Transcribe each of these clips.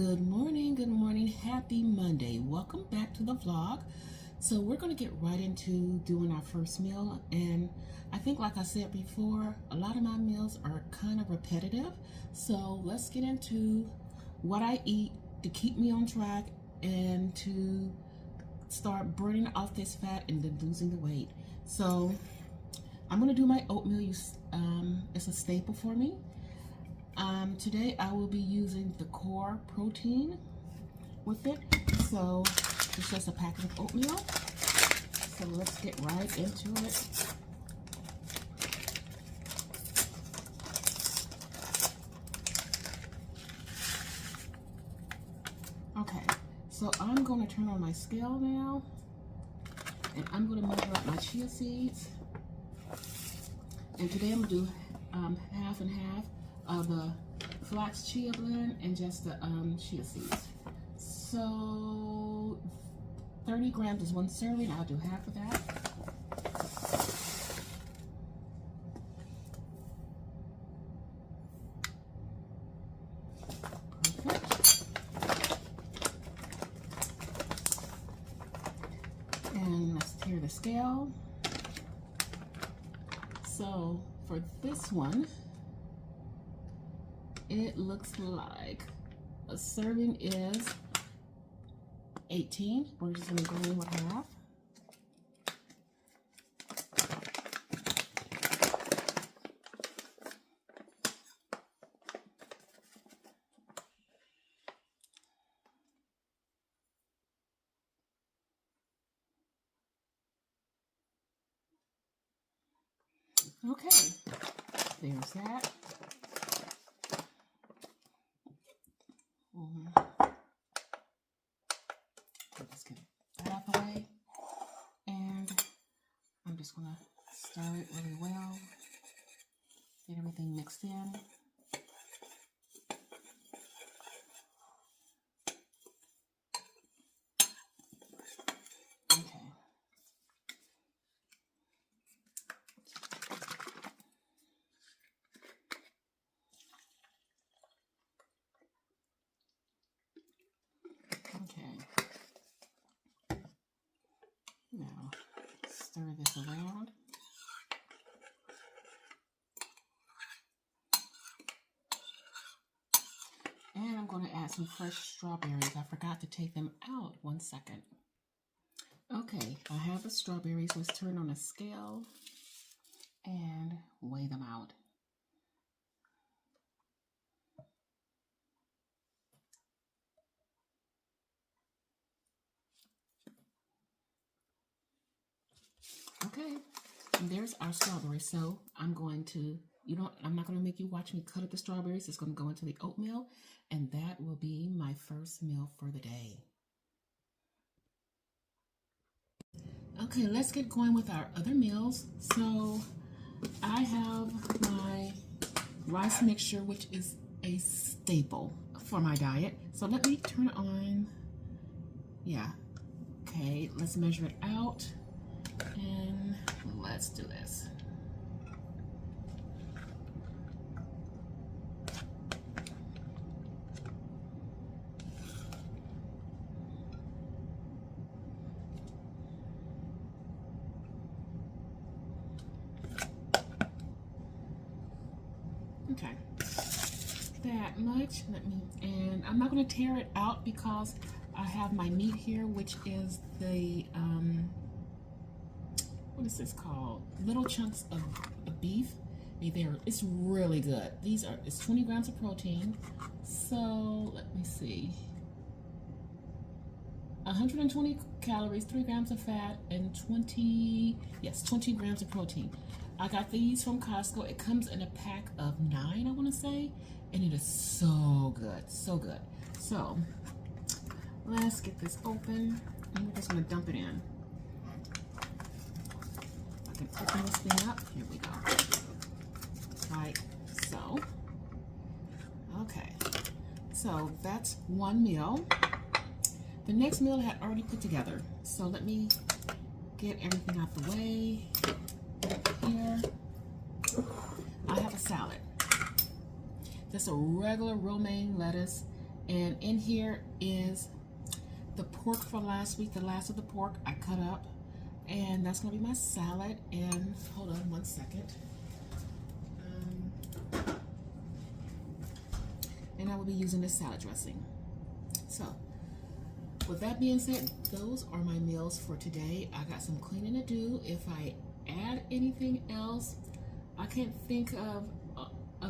Good morning, happy Monday. Welcome back to the vlog. So we're going to get right into doing our first meal, and I think, like I said before, a lot of my meals are kind of repetitive. So let's get into what I eat to keep me on track and to start burning off this fat and then losing the weight. So I'm going to do my oatmeal. It's a staple for me. Today I will be using the core protein with it. So it's just a packet of oatmeal. So let's get right into it. Okay, so I'm going to turn on my scale now, and I'm going to measure out my chia seeds. And today I'm going to do half and half of the flax chia blend and just the chia seeds. So 30 grams is one serving. I'll do half of that. Perfect. And let's tear the scale. So for this one, it looks like a serving is 18. We're just going to go in with half. Okay, there's that. I'll just get it half away, and I'm just going to stir it really well, get everything mixed in. Okay. Now, stir this around. And I'm going to add some fresh strawberries. I forgot to take them out. 1 second. Okay, I have the strawberries. Let's turn on a scale and weigh them out. Okay, and there's our strawberries. So I'm going to, I'm not going to make you watch me cut up the strawberries. It's going to go into the oatmeal, and that will be my first meal for the day. Okay, let's get going with our other meals. So I have my rice mixture, which is a staple for my diet. So let me turn it on. Yeah. Okay, let's measure it out. And let's do this. Okay, that much. And I'm not going to tear it out because I have my meat here, which is the what is this called? Little chunks of beef. It's really good. It's 20 grams of protein. So let me see. 120 calories, 3 grams of fat, and 20 grams of protein. I got these from Costco. It comes in a pack of 9, I want to say, and it is so good, so good. So let's get this open, and we're just going to dump it in. I can open this thing up. Here we go. Like so. Okay, so that's one meal. The next meal I had already put together. So let me get everything out the way. Here, I have a salad. Just a regular romaine lettuce And in here is the pork from last week, the last of the pork I cut up. And that's going to be my salad. And hold on one second. And I will be using this salad dressing. So, with that being said, those are my meals for today. I got some cleaning to do. If I add anything else, I can't think of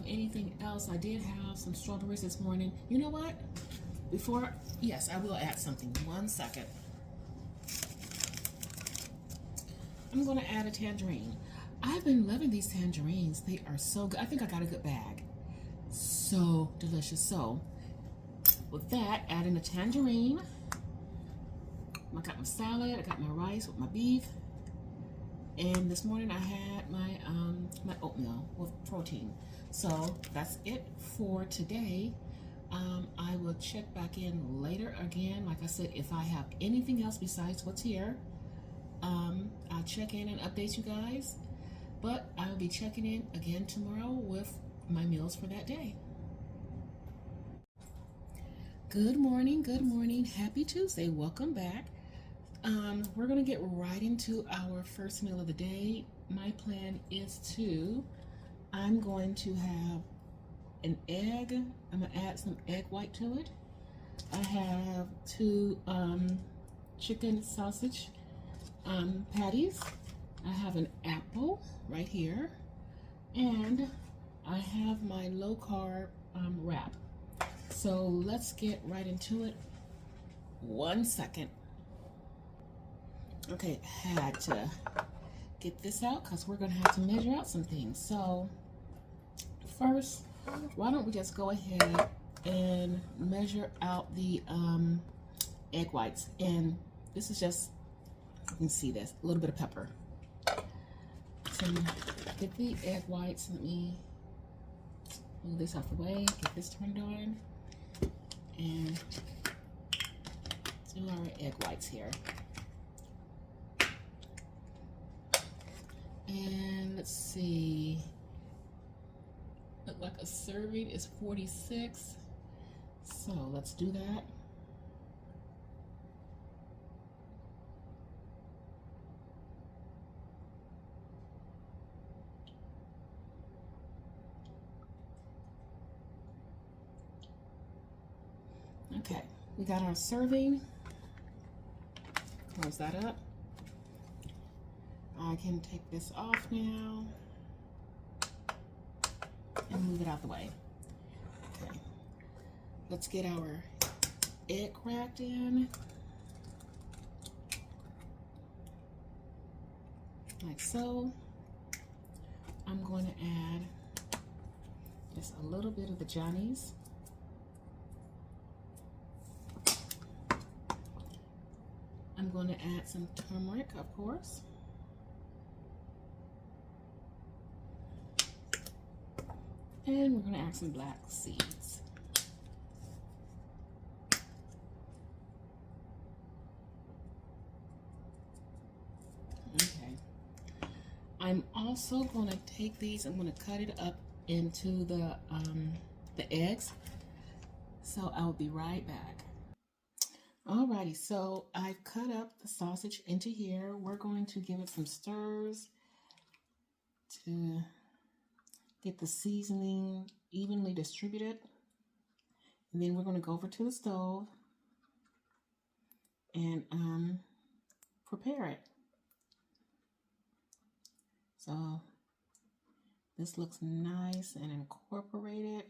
anything else. I did have some strawberries this morning. You know what? Yes, I will add something. 1 second. I'm going to add a tangerine. I've been loving these tangerines. They are so good. I think I got a good bag. So delicious. So with that, adding a tangerine. I got my salad. I got my rice with my beef. And this morning I had my my oatmeal with protein. So that's it for today. I will check back in later again. Like I said, if I have anything else besides what's here, I'll check in and update you guys. But I will be checking in again tomorrow with my meals for that day. Good morning, happy Tuesday, welcome back. We're gonna get right into our first meal of the day. My plan is I'm going to have an egg. I'm gonna add some egg white to it. I have 2 chicken sausage patties. I have an apple right here, and I have my low carb wrap. So let's get right into it. 1 second. Okay, had to get this out because we're gonna have to measure out some things. So first, why don't we just go ahead and measure out the egg whites. And this is just, you can see this, a little bit of pepper. So get the egg whites. Let me move this out the way, get this turned on, and do our egg whites here. And let's see, look like a serving is 46. So let's do that. Okay, we got our serving. Close that up. I can take this off now and move it out the way. Okay, let's get our egg cracked in, like so. I'm going to add just a little bit of the Johnny's. I'm going to add some turmeric, of course. And we're going to add some black seeds. Okay. I'm also going to take these, I'm going to cut it up into the eggs. So I'll be right back. Alrighty, so I've cut up the sausage into here. We're going to give it some stirs to get the seasoning evenly distributed. And then we're going to go over to the stove and prepare it. So this looks nice and incorporated.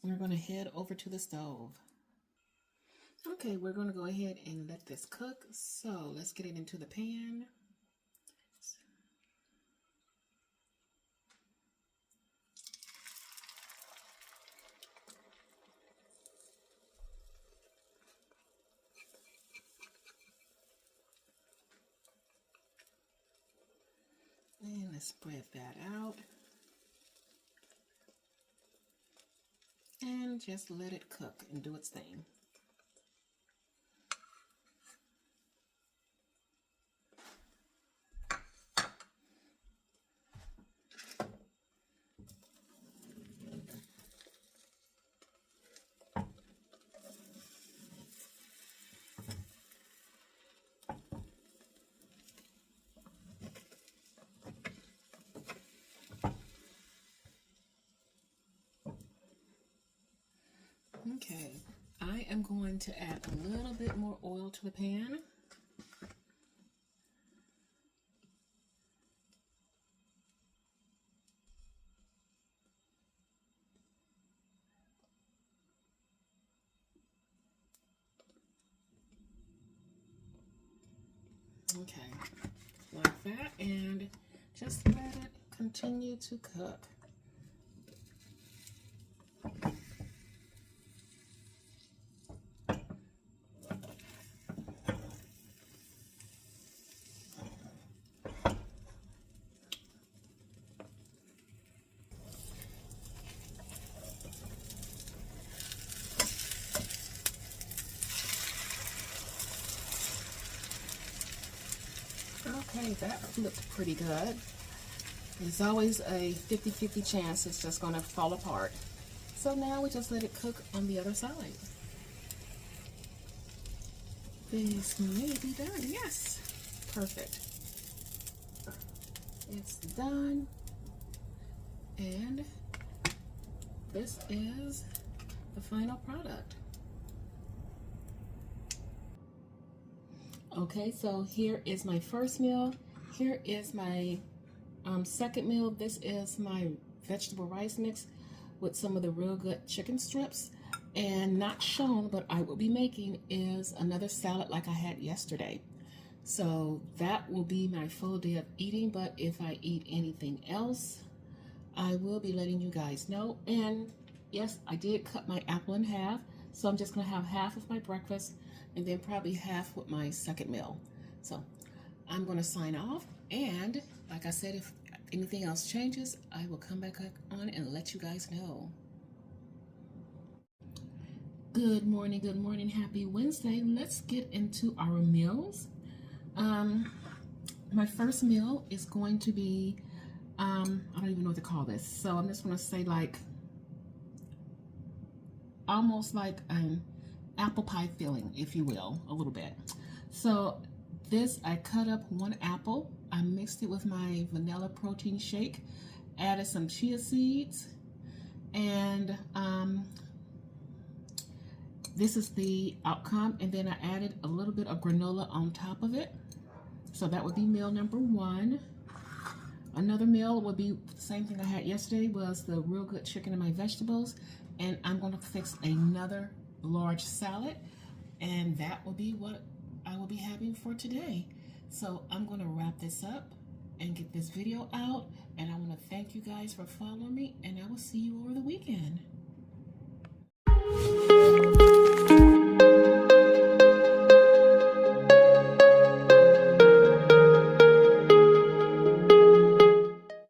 We're going to head over to the stove. Okay, we're going to go ahead and let this cook. So let's get it into the pan. And let's spread that out. And just let it cook and do its thing. Okay, I am going to add a little bit more oil to the pan. Okay, like that, and just let it continue to cook. Okay, that looked pretty good. There's always a 50-50 chance it's just going to fall apart. So now we just let it cook on the other side. This may be done. Yes, perfect. It's done. And this is the final product. Okay, so here is my first meal. Here is my second meal. This is my vegetable rice mix with some of the real good chicken strips. And not shown, but I will be making is another salad like I had yesterday. So that will be my full day of eating, but if I eat anything else, I will be letting you guys know. And yes, I did cut my apple in half, so I'm just gonna have half of my breakfast and then probably half with my second meal. So I'm gonna sign off, and like I said, if anything else changes, I will come back on and let you guys know. Good morning, happy Wednesday. Let's get into our meals. My first meal is going to be, I don't even know what to call this, so I'm just going to say like, almost like an apple pie filling, if you will, a little bit. So this, I cut up one apple, I mixed it with my vanilla protein shake, added some chia seeds, and this is the outcome, and then I added a little bit of granola on top of it. So that would be meal number one. Another meal would be the same thing I had yesterday, was the real good chicken and my vegetables, and I'm going to fix another large salad, and that will be what I will be having for today. So I'm going to wrap this up and get this video out, and I want to thank you guys for following me, and I will see you over the weekend.